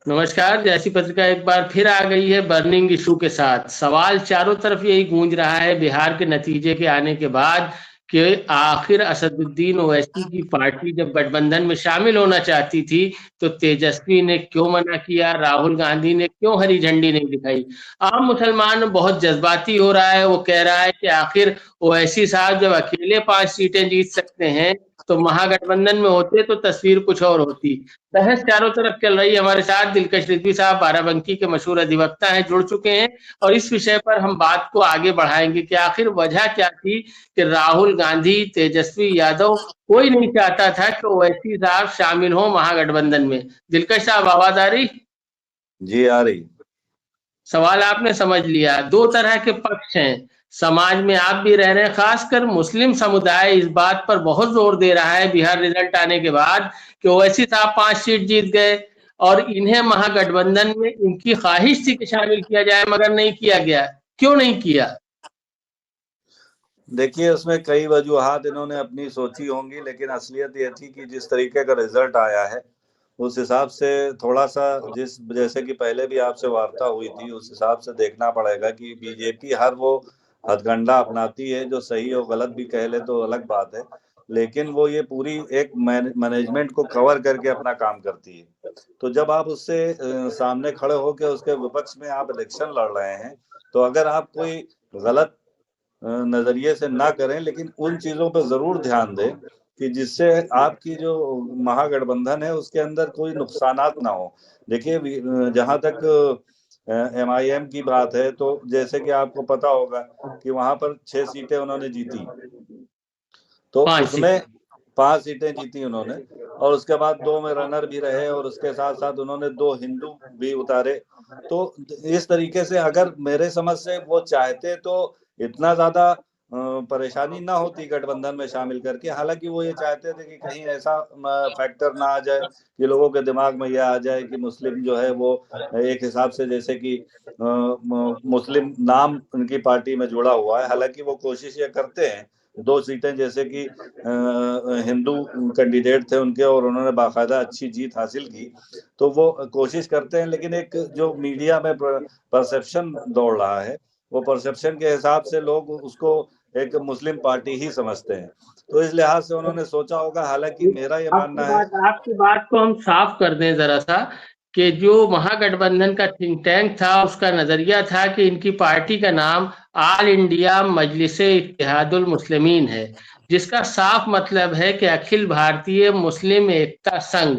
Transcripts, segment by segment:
नमस्कार। जैसी पत्रिका एक बार फिर आ गई है बर्निंग इशू के साथ। सवाल चारों तरफ यही गूंज रहा है बिहार के नतीजे के आने के बाद कि आखिर असदुद्दीन ओवैसी की पार्टी जब गठबंधन में शामिल होना चाहती थी तो तेजस्वी ने क्यों मना किया, राहुल गांधी ने क्यों हरी झंडी नहीं दिखाई। आम मुसलमान बहुत जज्बाती हो रहा है। वो कह रहा है कि आखिर ओवैसी साहब जब अकेले 5 सीटें जीत सकते हैं तो महागठबंधन में होते तो तस्वीर कुछ और होती। बहस चारों तरफ चल रही है। हमारे साथ दिलकश रिजवी साहब बाराबंकी के मशहूर अधिवक्ता हैं, जुड़ चुके हैं और इस विषय पर हम बात को आगे बढ़ाएंगे कि आखिर वजह क्या थी कि राहुल गांधी, तेजस्वी यादव, कोई नहीं चाहता था कि ओवैसी साहब शामिल हो महागठबंधन में। दिलकश साहब, आवाज आ रही? जी आ रही। सवाल आपने समझ लिया। दो तरह के पक्ष हैं समाज में, आप भी रह रहे हैं। खासकर मुस्लिम समुदाय इस बात पर बहुत जोर दे रहा है बिहार रिजल्ट आने के बाद कि ओवैसी साहब 5 सीट जीत गए और इन्हें महागठबंधन में इनकी ख्वाहिश थी कि शामिल किया जाए, मगर नहीं किया गया। क्यों नहीं किया? देखिए, उसमें कई वजूहात इन्होंने अपनी सोची होंगी, लेकिन असलियत ये थी कि जिस तरीके का रिजल्ट आया है उस हिसाब से थोड़ा सा, जिस जैसे कि पहले भी आपसे वार्ता हुई थी, उस हिसाब से देखना पड़ेगा कि बीजेपी हर वो हथकंडा अपनाती है जो सही और गलत भी कह ले तो अलग बात है, लेकिन वो ये पूरी एक मैनेजमेंट को कवर करके अपना काम करती है। तो जब आप उससे सामने खड़े होकर उसके विपक्ष में आप इलेक्शन लड़ रहे हैं, तो अगर आप कोई गलत नजरिए से ना करें, लेकिन उन चीजों पर जरूर ध्यान दें कि जिससे आपकी जो महागठबंधन है उसके अंदर कोई नुकसानात ना हो। देखिए, जहां तक MIM की बात है, तो जैसे कि आपको पता होगा कि वहां पर 6 सीटें उन्होंने जीती, तो 5 सीट। उसमें 5 सीटें जीती उन्होंने, और उसके बाद 2 में रनर भी रहे, और उसके साथ साथ उन्होंने 2 हिंदू भी उतारे। तो इस तरीके से अगर मेरे समझ से वो चाहते तो इतना ज्यादा परेशानी ना होती गठबंधन में शामिल करके। हालांकि वो ये चाहते थे कि कहीं ऐसा फैक्टर ना आ जाए कि लोगों के दिमाग में यह आ जाए कि मुस्लिम जो है वो एक हिसाब से, जैसे कि मुस्लिम नाम उनकी पार्टी में जुड़ा हुआ है। हालांकि वो कोशिश ये करते हैं, 2 सीटें जैसे कि हिंदू कैंडिडेट थे उनके, और उन्होंने बाकायदा अच्छी जीत हासिल की, तो वो कोशिश करते हैं। लेकिन एक जो मीडिया में परसेप्शन दौड़ रहा है, वो परसेप्शन के हिसाब से लोग उसको एक मुस्लिम पार्टी ही समझते हैं, तो इस लिहाज से उन्होंने सोचा होगा। हालांकि मेरा ये मानना है। आपकी बात को हम साफ कर दें जरा सा कि जो महागठबंधन का थिंक टैंक था उसका नजरिया था कि इनकी पार्टी का नाम ऑल इंडिया मजलिसे इत्तेहादुल मुस्लिमीन है, जिसका साफ मतलब है कि अखिल भारतीय मुस्लिम एकता संघ।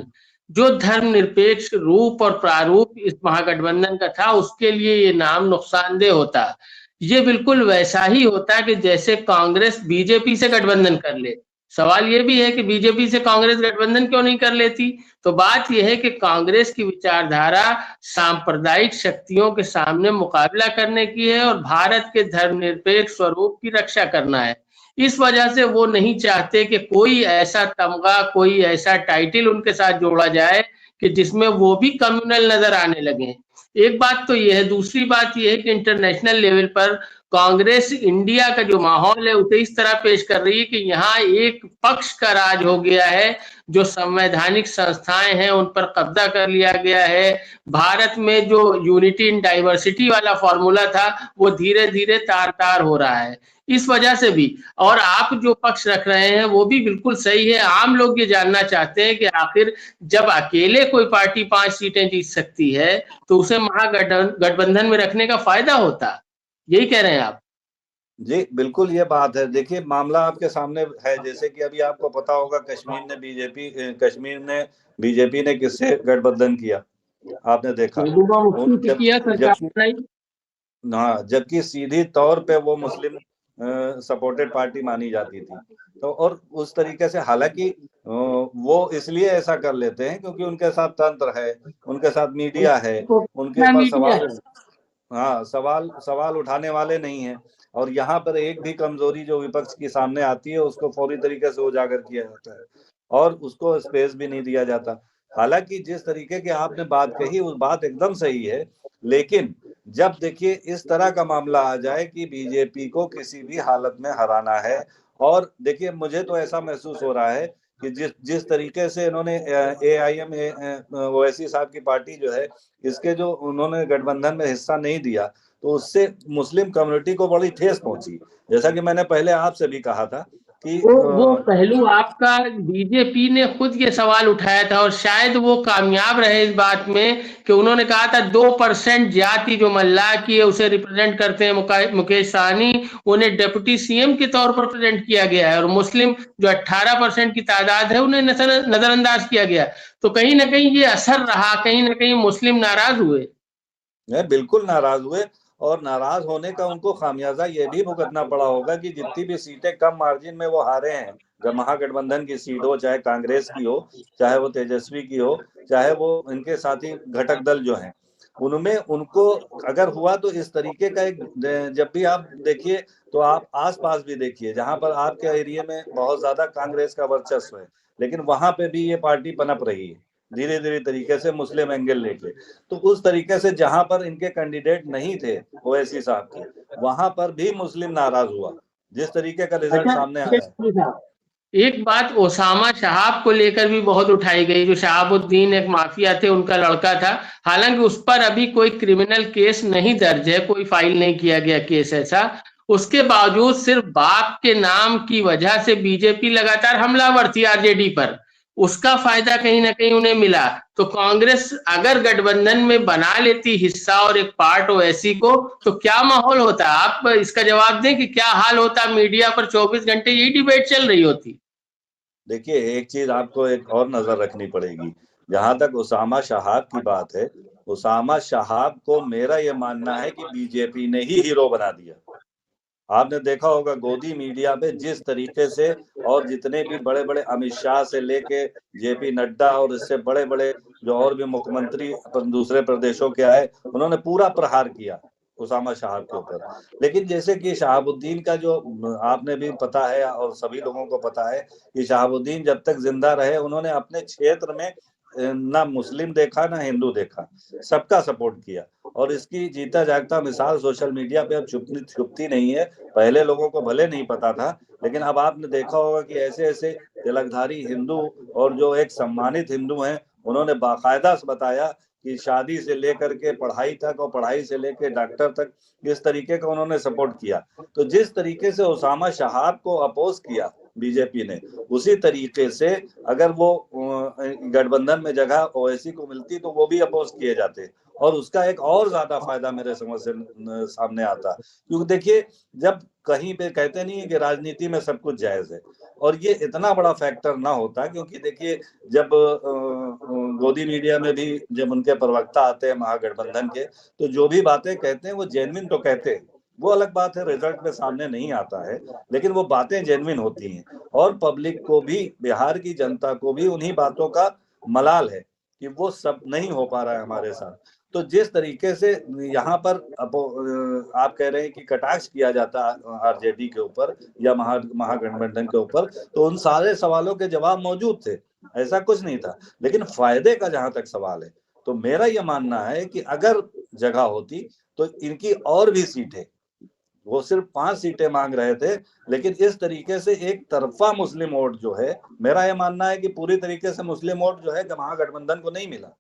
जो धर्मनिरपेक्ष रूप और प्रारूप इस महागठबंधन का था उसके लिए ये नाम नुकसानदेह होता। ये बिल्कुल वैसा ही होता कि जैसे कांग्रेस बीजेपी से गठबंधन कर ले। सवाल ये भी है कि बीजेपी से कांग्रेस गठबंधन क्यों नहीं कर लेती। तो बात यह है कि कांग्रेस की विचारधारा सांप्रदायिक शक्तियों के सामने मुकाबला करने की है और भारत के धर्मनिरपेक्ष स्वरूप की रक्षा करना है। इस वजह से वो नहीं चाहते कि कोई ऐसा तमगा, कोई ऐसा टाइटल उनके साथ जोड़ा जाए कि जिसमें वो भी कम्युनल नजर आने लगे। एक बात तो यह है। दूसरी बात यह है कि इंटरनेशनल लेवल पर कांग्रेस इंडिया का जो माहौल है उसे इस तरह पेश कर रही है कि यहाँ एक पक्ष का राज हो गया है, जो संवैधानिक संस्थाएं हैं उन पर कब्जा कर लिया गया है। भारत में जो यूनिटी इन डाइवर्सिटी वाला फॉर्मूला था वो धीरे धीरे तार तार हो रहा है। इस वजह से भी, और आप जो पक्ष रख रहे हैं वो भी बिल्कुल सही है। आम लोग ये जानना चाहते हैं कि आखिर जब अकेले कोई पार्टी 5 सीटें जीत सकती है तो उसे महागठबंधन में रखने का फायदा होता। यही कह रहे हैं आप? जी बिल्कुल, ये बात है। देखिए, मामला आपके सामने है। जैसे कि अभी आपको पता होगा, कश्मीर ने किससे गठबंधन किया, आपने देखा। महबूबा उन मुफ्ती से जब किया, सरकार जबकि बनाई। हाँ, जबकि सीधी तौर पे वो मुस्लिम सपोर्टेड पार्टी मानी जाती थी। तो और उस तरीके से, हालांकि वो इसलिए ऐसा कर लेते हैं क्योंकि उनके साथ तंत्र है, उनके साथ मीडिया है, उनके पास मीडिया सवाल, है। हाँ, सवाल सवाल उठाने वाले नहीं है। और यहाँ पर एक भी कमजोरी जो विपक्ष की सामने आती है उसको फौरी तरीके से उजागर किया जाता है, और उसको स्पेस भी नहीं दिया जाता। हालांकि जिस तरीके की आपने बात कही, उस बात एकदम सही है, लेकिन जब देखिए इस तरह का मामला आ जाए कि बीजेपी को किसी भी हालत में हराना है, और देखिए मुझे तो ऐसा महसूस हो रहा है कि जिस तरीके से इन्होंने AIM ओवैसी साहब की पार्टी जो है, इसके जो उन्होंने गठबंधन में हिस्सा नहीं दिया, तो उससे मुस्लिम कम्युनिटी को बड़ी ठेस पहुंची। जैसा कि मैंने पहले आपसे भी कहा था कि वो पहलू आपका, बीजेपी ने खुद ये सवाल उठाया था और शायद वो कामयाब रहे इस बात में कि उन्होंने कहा था 2% जाति जो मल्लाह की है उसे रिप्रेजेंट करते हैं मुकेश सहनी, उन्हें डिप्टी CM के तौर पर प्रेजेंट किया गया है, और मुस्लिम जो 18% की तादाद है उन्हें नजरअंदाज किया गया। तो कहीं ना कहीं ये असर रहा, कहीं ना कहीं मुस्लिम नाराज हुए। बिल्कुल नाराज हुए, और नाराज होने का उनको खामियाजा ये भी भुगतना पड़ा होगा कि जितनी भी सीटें कम मार्जिन में वो हारे हैं, जब महागठबंधन की सीट हो, चाहे कांग्रेस की हो, चाहे वो तेजस्वी की हो, चाहे वो इनके साथी घटक दल जो हैं, उनमें उनको अगर हुआ तो इस तरीके का एक, जब भी आप देखिए तो आप आसपास भी देखिए जहां पर आपके एरिया में बहुत ज्यादा कांग्रेस का वर्चस्व है, लेकिन वहां पे भी ये पार्टी पनप रही है धीरे धीरे तरीके से मुस्लिम एंगल लेके। तो उस तरीके से जहां पर इनके कैंडिडेट नहीं थे ओवैसी साहब के, वहां पर भी मुस्लिम नाराज हुआ, जिस तरीके का रिजल्ट अच्छा, सामने आया है। एक बात ओसामा शहाब को लेकर भी बहुत उठाई गई, जो शहाबुद्दीन एक माफिया थे, उनका लड़का था। हालांकि उस पर अभी कोई क्रिमिनल केस नहीं दर्ज है, कोई फाइल नहीं किया गया केस ऐसा। उसके बावजूद सिर्फ बाप के नाम की वजह से बीजेपी लगातार हमलावर थी आरजेडी पर। उसका फायदा कहीं ना कहीं उन्हें मिला। तो कांग्रेस अगर गठबंधन में बना लेती हिस्सा और एक पार्ट ओवैसी को, तो क्या माहौल होता? आप इसका जवाब दें कि क्या हाल होता, मीडिया पर 24 घंटे यही डिबेट चल रही होती। देखिए, एक चीज आपको एक और नजर रखनी पड़ेगी। जहां तक उसामा शहाब की बात है, उसामा शहाब को मेरा ये मानना है कि बीजेपी ने ही हीरो बना दिया। आपने देखा होगा गोदी मीडिया पे जिस तरीके से, और जितने भी बड़े बड़े अमित शाह से लेके JP नड्डा और इससे बड़े बड़े जो और भी मुख्यमंत्री दूसरे प्रदेशों के आए, उन्होंने पूरा प्रहार किया उसामा शहाब के ऊपर। लेकिन जैसे कि शहाबुद्दीन का जो आपने भी पता है और सभी लोगों को पता है कि शहाबुद्दीन जब तक जिंदा रहे उन्होंने अपने क्षेत्र में ना मुस्लिम देखा ना हिंदू देखा, सबका सपोर्ट किया। और इसकी जीता जागता मिसाल सोशल मीडिया पे अब छुपती नहीं है। पहले लोगों को भले नहीं पता था, लेकिन अब आपने देखा होगा कि ऐसे ऐसे तिलकधारी हिंदू और जो एक सम्मानित हिंदू हैं, उन्होंने बाकायदा बताया कि शादी से लेकर के पढ़ाई तक और पढ़ाई से लेकर डॉक्टर तक इस तरीके का उन्होंने सपोर्ट किया। तो जिस तरीके से उसामा शहाब को अपोज किया बीजेपी ने, उसी तरीके से अगर वो गठबंधन में जगह ओवैसी को मिलती तो वो भी अपोज किए जाते, और उसका एक और ज्यादा फायदा मेरे समझ से सामने आता। क्योंकि देखिए, जब कहीं पे कहते नहीं है कि राजनीति में सब कुछ जायज है, और ये इतना बड़ा फैक्टर ना होता, क्योंकि देखिए जब गोदी मीडिया में भी जब उनके प्रवक्ता आते हैं महागठबंधन के, तो जो भी बातें कहते हैं वो जेन्युइन तो कहते हैं। वो अलग बात है, रिजल्ट में सामने नहीं आता है, लेकिन वो बातें जेन्युइन होती हैं। और पब्लिक को भी, बिहार की जनता को भी उन्हीं बातों का मलाल है कि वो सब नहीं हो पा रहा है हमारे साथ। तो जिस तरीके से यहाँ पर आप कह रहे हैं कि कटाक्ष किया जाता आरजेडी के ऊपर या महागठबंधन के ऊपर, तो उन सारे सवालों के जवाब मौजूद थे, ऐसा कुछ नहीं था। लेकिन फायदे का जहां तक सवाल है, तो मेरा यह मानना है कि अगर जगह होती तो इनकी और भी सीटें, वो सिर्फ 5 सीटें मांग रहे थे, लेकिन इस तरीके से एक तरफा मुस्लिम वोट जो है, मेरा यह मानना है कि पूरी तरीके से मुस्लिम वोट जो है महागठबंधन को नहीं मिला।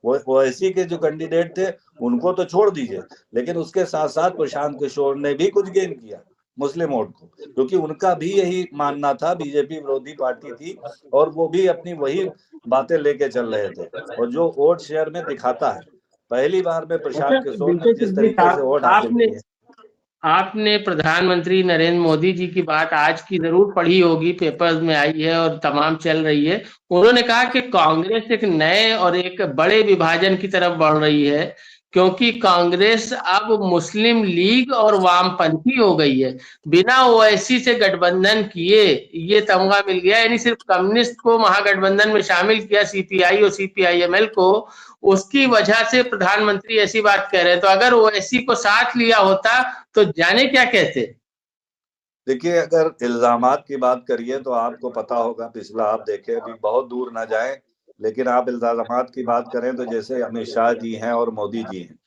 वो ऐसी के जो कैंडिडेट थे उनको तो छोड़ दीजिए, लेकिन उसके साथ साथ प्रशांत किशोर ने भी कुछ गेन किया मुस्लिम वोट को, क्योंकि उनका भी यही मानना था, बीजेपी विरोधी पार्टी थी, और वो भी अपनी वही बातें लेके चल रहे थे। और जो वोट शेयर में दिखाता है, पहली बार में अच्छा, प्रशांत किशोर ने दिलचस्प जिस सिद्धि तरीके से साहब, वोट हासिल आपने किए। आपने प्रधानमंत्री नरेंद्र मोदी जी की बात आज की जरूर पढ़ी होगी, पेपर्स में आई है और तमाम चल रही है। उन्होंने कहा कि कांग्रेस एक नए और एक बड़े विभाजन की तरफ बढ़ रही है, क्योंकि कांग्रेस अब मुस्लिम लीग और वामपंथी हो गई है। बिना ओवैसी से गठबंधन किए ये तमगा मिल गया, यानी सिर्फ कम्युनिस्ट को महागठबंधन में शामिल किया, CPI और CPIML को। उसकी वजह से प्रधानमंत्री ऐसी बात कह रहे हैं। तो अगर ओवैसी को साथ लिया होता तो जाने क्या कहते। देखिए, अगर इल्जामात की बात करिए तो आपको पता होगा, पिछला आप देखें, अभी बहुत दूर ना जाए, लेकिन आप इल्जामात की बात करें तो जैसे अमित शाह जी हैं और मोदी जी हैं,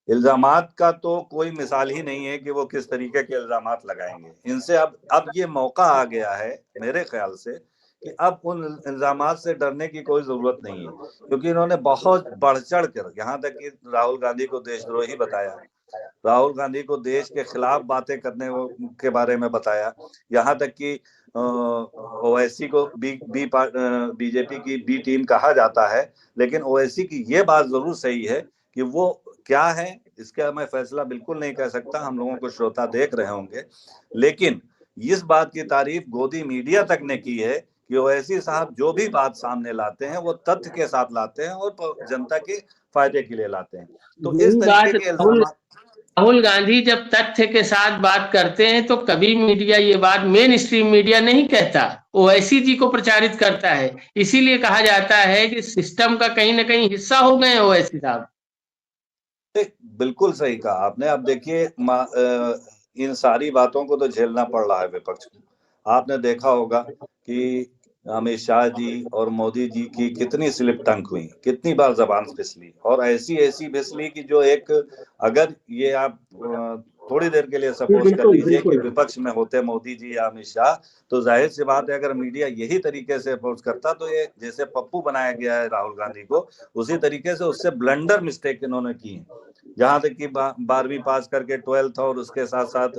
इल्जामात का तो कोई मिसाल ही नहीं है कि वो किस तरीके के इल्जामात लगाएंगे। इनसे अब ये मौका आ गया है मेरे ख्याल से कि अब उन इल्जामात से डरने की कोई जरूरत नहीं है, क्योंकि इन्होंने बहुत बढ़ चढ़ कर, यहाँ तक कि राहुल गांधी को देशद्रोही बताया, राहुल गांधी को देश के खिलाफ बातें करने के बारे में बताया, यहाँ तक कि ओवैसी को बीजेपी की बी टीम कहा जाता है, लेकिन ओवैसी की ये बात जरूर सही है कि वो क्या है इसका मैं फैसला बिल्कुल नहीं कर सकता, हम लोगों को श्रोता देख रहे होंगे, लेकिन इस बात की तारीफ गोदी मीडिया तक ने की है कि ओवैसी साहब जो भी बात सामने लाते हैं वो तथ्य के साथ लाते हैं और जनता के फायदे के लिए लाते हैं। तो इस तरीके के इल्जाम राहुल गांधी जब तथ्य के साथ बात करते हैं तो कभी मीडिया ये बात मेन स्ट्रीम मीडिया नहीं कहता, ओवैसी जी को प्रचारित करता है। इसीलिए कहा जाता है कि सिस्टम का कहीं ना कहीं हिस्सा हो गए ओवैसी साहब। बिल्कुल सही कहा आपने। अब देखिए इन सारी बातों को तो झेलना पड़ रहा है विपक्ष को। आपने देखा होगा कि अमित शाह जी और मोदी जी की कितनी स्लिप टंक हुई, कितनी बार जबान फिसली, और ऐसी ऐसी फिसली कि जो एक, अगर ये आप थोड़ी देर के लिए सपोज कर लीजिए कि विपक्ष में होते मोदी जी या अमित शाह, तो जाहिर सी बात है अगर मीडिया यही तरीके से अप्रोच करता तो ये जैसे पप्पू बनाया गया है राहुल गांधी को, उसी तरीके से उससे ब्लंडर मिस्टेक इन्होंने की है। जहां तक कि 12वीं पास करके 12th और उसके साथ साथ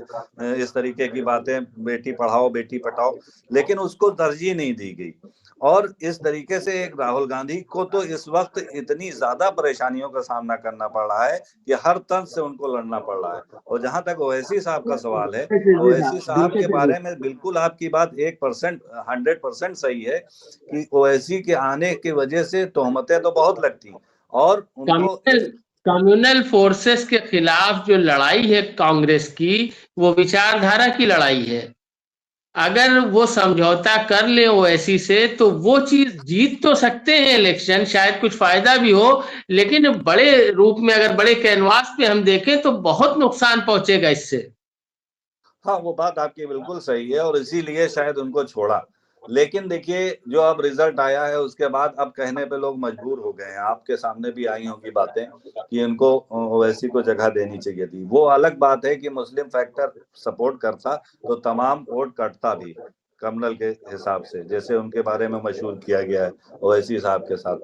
इस तरीके की बातें, बेटी पढ़ाओ बेटी पढ़ाओ, लेकिन उसको तरजीह नहीं दी गई। और इस तरीके से एक राहुल गांधी को तो इस वक्त इतनी ज्यादा परेशानियों का सामना करना पड़ रहा है कि हर तरह से उनको लड़ना पड़ रहा है। और जहां तक ओवैसी साहब का सवाल है, ओवैसी साहब के बारे में बिल्कुल आपकी बात 100% सही है कि ओवैसी के आने की वजह से तोहमतें तो बहुत लगती, और उनको कम्युनल फोर्सेस के खिलाफ जो लड़ाई है कांग्रेस की, वो विचारधारा की लड़ाई है। अगर वो समझौता कर ले ओवैसी से तो वो चीज जीत तो सकते हैं इलेक्शन, शायद कुछ फायदा भी हो, लेकिन बड़े रूप में अगर बड़े कैनवास पे हम देखें तो बहुत नुकसान पहुंचेगा इससे। हाँ, वो बात आपकी बिल्कुल सही है और इसीलिए शायद उनको छोड़ा। लेकिन देखिए जो अब रिजल्ट आया है उसके बाद अब कहने पे लोग मजबूर हो गए हैं। आपके सामने भी आई होंगी बातें कि इनको ओवैसी को जगह देनी चाहिए थी। वो अलग बात है कि मुस्लिम फैक्टर सपोर्ट करता तो तमाम वोट कटता भी कमनल के हिसाब से, जैसे उनके बारे में मशहूर किया गया है ओवैसी साहब के साथ।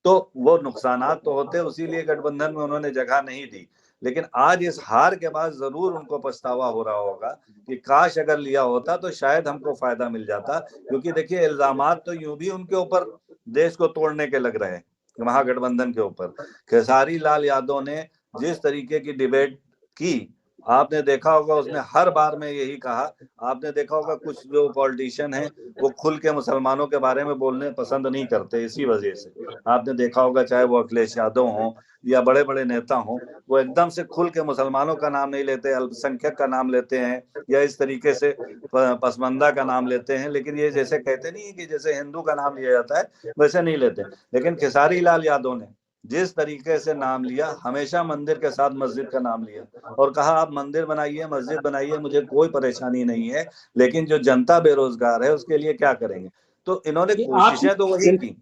तो वो नुकसानात तो होते, उसीलिए गठबंधन में उन्होंने जगह नहीं दी। लेकिन आज इस हार के बाद जरूर उनको पछतावा हो रहा होगा कि काश अगर लिया होता तो शायद हमको फायदा मिल जाता। क्योंकि देखिए इल्जामात तो यूं भी उनके ऊपर देश को तोड़ने के लग रहे हैं, महागठबंधन के ऊपर। खेसारी लाल यादव ने जिस तरीके की डिबेट की, आपने देखा होगा उसने हर बार में यही कहा। आपने देखा होगा कुछ जो पॉलिटिशियन हैं वो खुल के मुसलमानों के बारे में बोलने पसंद नहीं करते, इसी वजह से आपने देखा होगा चाहे वो अखिलेश यादव हों या बड़े बड़े नेता हों, वो एकदम से खुल के मुसलमानों का नाम नहीं लेते, अल्पसंख्यक का नाम लेते हैं या इस तरीके से पसमंदा का नाम लेते हैं। लेकिन ये जैसे कहते नहीं कि जैसे हिंदू का नाम लिया जाता है वैसे नहीं लेते। लेकिन खेसारी लाल यादव ने जिस तरीके से नाम लिया, हमेशा मंदिर के साथ मस्जिद का नाम लिया और कहा आप मंदिर बनाइए मस्जिद बनाइए, मुझे कोई परेशानी नहीं है, लेकिन जो जनता बेरोजगार है उसके लिए क्या करेंगे। तो इन्होंने कोशिशें तो वही की।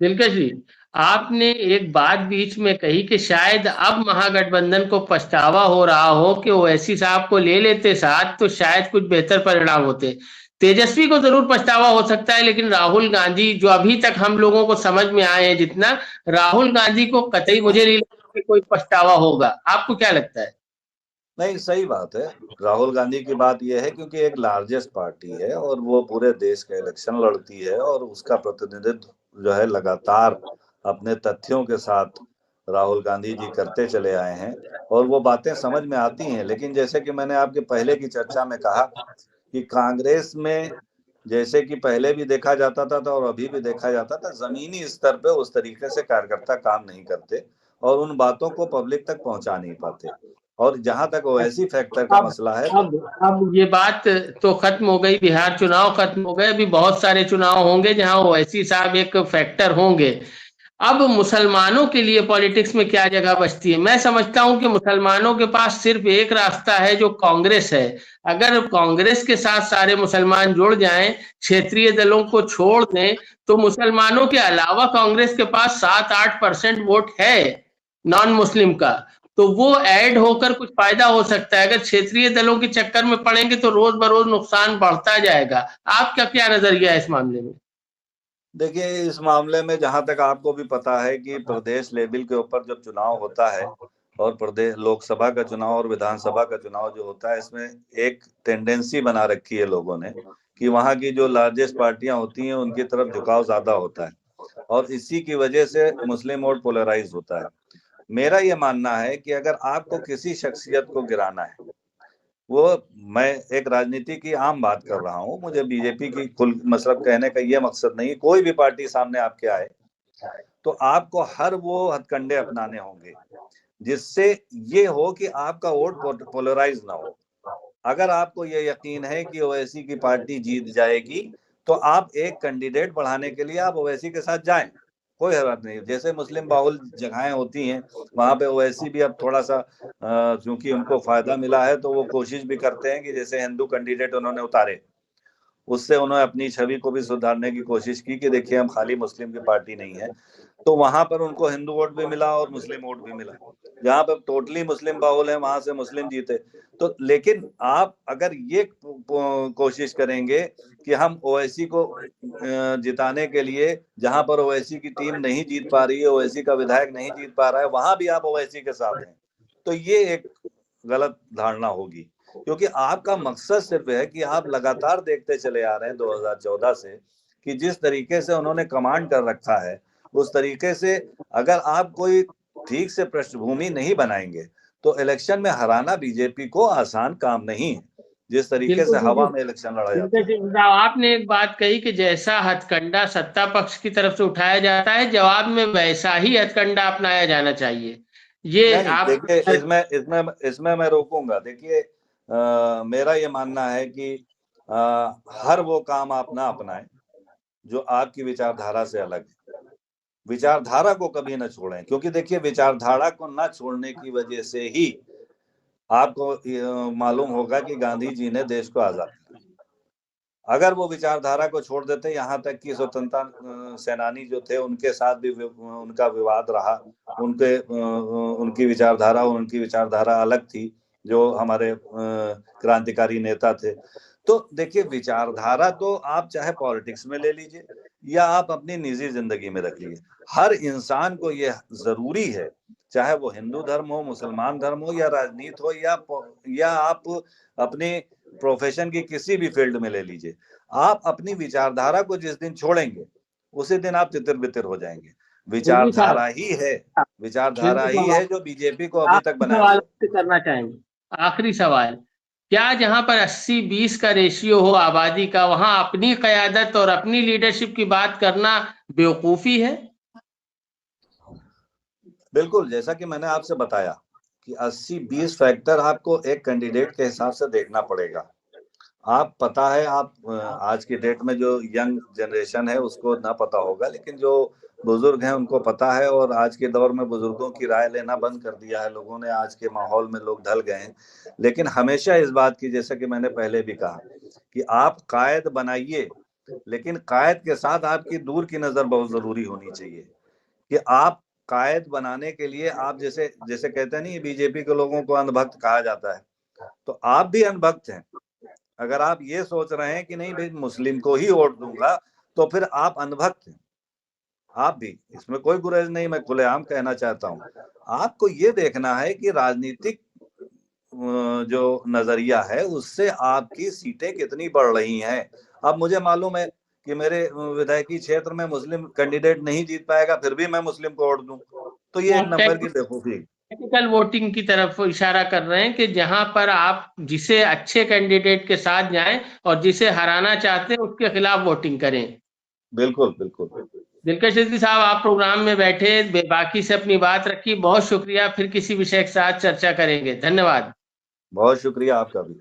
दिलकश जी, आपने एक बात बीच में कही कि शायद अब महागठबंधन को पछतावा हो रहा हो कि ओवैसी साहब को ले लेते साथ तो शायद कुछ बेहतर परिणाम होते। तेजस्वी को जरूर पछतावा हो सकता है, लेकिन राहुल गांधी जो अभी तक हम लोगों को समझ में आए हैं जितना, राहुल गांधी को कतई मुझे नहीं लगता कि कोई पछतावा होगा। आपको क्या लगता है? नहीं, सही बात है। राहुल गांधी की बात यह है क्योंकि एक लार्जेस्ट पार्टी है और वो पूरे देश का इलेक्शन लड़ती है और उसका प्रतिनिधित्व जो है लगातार अपने तथ्यों के साथ राहुल गांधी जी करते चले आए हैं और वो बातें समझ में आती हैं। लेकिन जैसे कि मैंने आपके पहले की चर्चा में कहा कि कांग्रेस में जैसे कि पहले भी देखा जाता था और अभी भी देखा जाता था, जमीनी स्तर पे उस तरीके से कार्यकर्ता काम नहीं करते और उन बातों को पब्लिक तक पहुंचा नहीं पाते। और जहां तक ओवैसी फैक्टर का मसला है, अब ये बात तो खत्म हो गई, बिहार चुनाव खत्म हो गए, अभी बहुत सारे चुनाव होंगे जहां ओवैसी साहब एक फैक्टर होंगे। अब मुसलमानों के लिए पॉलिटिक्स में क्या जगह बचती है? मैं समझता हूं कि मुसलमानों के पास सिर्फ एक रास्ता है जो कांग्रेस है। अगर कांग्रेस के साथ सारे मुसलमान जुड़ जाएं, क्षेत्रीय दलों को छोड़ दें, तो मुसलमानों के अलावा कांग्रेस के पास 7-8% वोट है नॉन मुस्लिम का। तो वो ऐड होकर कुछ फायदा हो सकता है। अगर क्षेत्रीय दलों के चक्कर में पड़ेंगे तो रोज बरोज नुकसान बढ़ता जाएगा। आपका क्या नजरिया है इस मामले में? देखिए, इस मामले में जहां तक आपको भी पता है कि प्रदेश लेवल के ऊपर जब चुनाव होता है और प्रदेश लोकसभा का चुनाव और विधानसभा का चुनाव जो होता है, इसमें एक टेंडेंसी बना रखी है लोगों ने कि वहां की जो लार्जेस्ट पार्टियां होती हैं उनकी तरफ झुकाव ज्यादा होता है और इसी की वजह से मुस्लिम वोट पोलराइज होता है। मेरा ये मानना है कि अगर आपको किसी शख्सियत को गिराना है, वो मैं एक राजनीति की आम बात कर रहा हूँ, मुझे बीजेपी की कुल मतलब कहने का ये मकसद नहीं, कोई भी पार्टी सामने आपके आए तो आपको हर वो हथकंडे अपनाने होंगे जिससे ये हो कि आपका वोट पोलराइज ना हो। अगर आपको ये यकीन है कि ओवैसी की पार्टी जीत जाएगी तो आप एक कैंडिडेट बढ़ाने के लिए आप ओवैसी के साथ जाएं, कोई हरकत नहीं। जैसे मुस्लिम बाहुल जगहें होती हैं वहां पे ओवैसी भी अब थोड़ा सा क्योंकि उनको फायदा मिला है तो वो कोशिश भी करते हैं कि जैसे हिंदू कैंडिडेट उन्होंने उतारे, उससे उन्होंने अपनी छवि को भी सुधारने की कोशिश की कि देखिए हम खाली मुस्लिम की पार्टी नहीं है। तो वहां पर उनको हिंदू वोट भी मिला और मुस्लिम वोट भी मिला। जहां पर टोटली मुस्लिम बाहुल है वहां से मुस्लिम जीते। तो लेकिन आप अगर ये कोशिश करेंगे कि हम ओवैसी को जिताने के लिए, जहां पर ओवैसी की टीम नहीं जीत पा रही है, ओवैसी का विधायक नहीं जीत पा रहा है, वहां भी आप ओवैसी के साथ हैं, तो ये एक गलत धारणा होगी। क्योंकि आपका मकसद सिर्फ है कि आप लगातार देखते चले आ रहे हैं 2014 से कि जिस तरीके से उन्होंने कमांड कर रखा है उस तरीके से अगर आप कोई ठीक से पृष्ठभूमि नहीं बनाएंगे तो इलेक्शन में हराना बीजेपी को आसान काम नहीं है, जिस तरीके से हवा में इलेक्शन लड़ा जाता है। आपने एक बात कही कि जैसा हथकंडा सत्ता पक्ष की तरफ से उठाया जाता है, जवाब में वैसा ही हथकंडा अपनाया जाना चाहिए। ये नहीं, आप देखिए इसमें इसमें इसमें मैं रोकूंगा। देखिए मेरा ये मानना है कि हर वो काम आप ना अपनाएं जो आपकी विचारधारा से अलग है। विचारधारा को कभी ना छोड़ें, क्योंकि देखिए विचारधारा को ना छोड़ने की वजह से ही आपको मालूम होगा कि गांधी जी ने देश को आजाद किया। अगर वो विचारधारा को छोड़ देते, यहाँ तक कि स्वतंत्रता सेनानी जो थे उनके साथ भी उनका विवाद रहा, उनकी विचारधारा अलग थी जो हमारे क्रांतिकारी नेता थे। तो देखिए विचारधारा तो आप चाहे पॉलिटिक्स में ले लीजिए या आप अपनी निजी जिंदगी में रख लीजिए, हर इंसान को यह जरूरी है, चाहे वो हिंदू धर्म हो, मुसलमान धर्म हो या राजनीति हो या आप अपने प्रोफेशन की किसी भी फील्ड में ले लीजिए, आप अपनी विचारधारा को जिस दिन छोड़ेंगे उसी दिन आप तितर बितर हो जाएंगे। विचारधारा ही है जो बीजेपी को अभी तक बनाए सवाल हुए। करना चाहेंगे, आखिरी सवाल, क्या जहां पर 80-20 का रेशियो हो आबादी का, वहां अपनी कयादत और अपनी लीडरशिप की बात करना बेवकूफी है? बिल्कुल, जैसा कि मैंने आपसे बताया कि 80-20 फैक्टर आपको एक कैंडिडेट के हिसाब से देखना पड़ेगा। आप पता है, आप आज की डेट में जो यंग जनरेशन है उसको ना पता होगा, लेकिन जो बुजुर्ग हैं उनको पता है। और आज के दौर में बुजुर्गों की राय लेना बंद कर दिया है लोगों ने, आज के माहौल में लोग ढल गए हैं। लेकिन हमेशा इस बात की, जैसा कि मैंने पहले भी कहा, कि आप कायद बनाइए, लेकिन कायद के साथ आपकी दूर की नजर बहुत जरूरी होनी चाहिए। कि आप कायद बनाने के लिए आप जैसे जैसे कहते हैं नहीं, बीजेपी के लोगों को अंधभक्त कहा जाता है, तो आप भी अंधभक्त हैं। अगर आप ये सोच रहे हैं कि नहीं भाई मुस्लिम को ही वोट दूंगा, तो फिर आप अंधभक्त हैं। आप भी, इसमें कोई गुरेज नहीं, मैं खुलेआम कहना चाहता हूं। आपको ये देखना है कि राजनीतिक जो नजरिया है उससे आपकी सीटें कितनी बढ़ रही हैं। अब मुझे मालूम है कि मेरे विधायकी क्षेत्र में मुस्लिम कैंडिडेट नहीं जीत पाएगा, फिर भी मैं मुस्लिम को वोट दूं, तो ये एक नंबर की बेवकूफी। टेक्निकल वोटिंग की तरफ इशारा कर रहे हैं कि जहां पर आप जिसे अच्छे कैंडिडेट के साथ जाएं और जिसे हराना चाहते हैं उसके खिलाफ वोटिंग करें। बिल्कुल बिल्कुल। दिलकश सिद्दीकी साहब, आप प्रोग्राम में बैठे, बाकी से अपनी बात रखी, बहुत शुक्रिया। फिर किसी विषय के साथ चर्चा करेंगे। धन्यवाद। बहुत शुक्रिया आपका भी।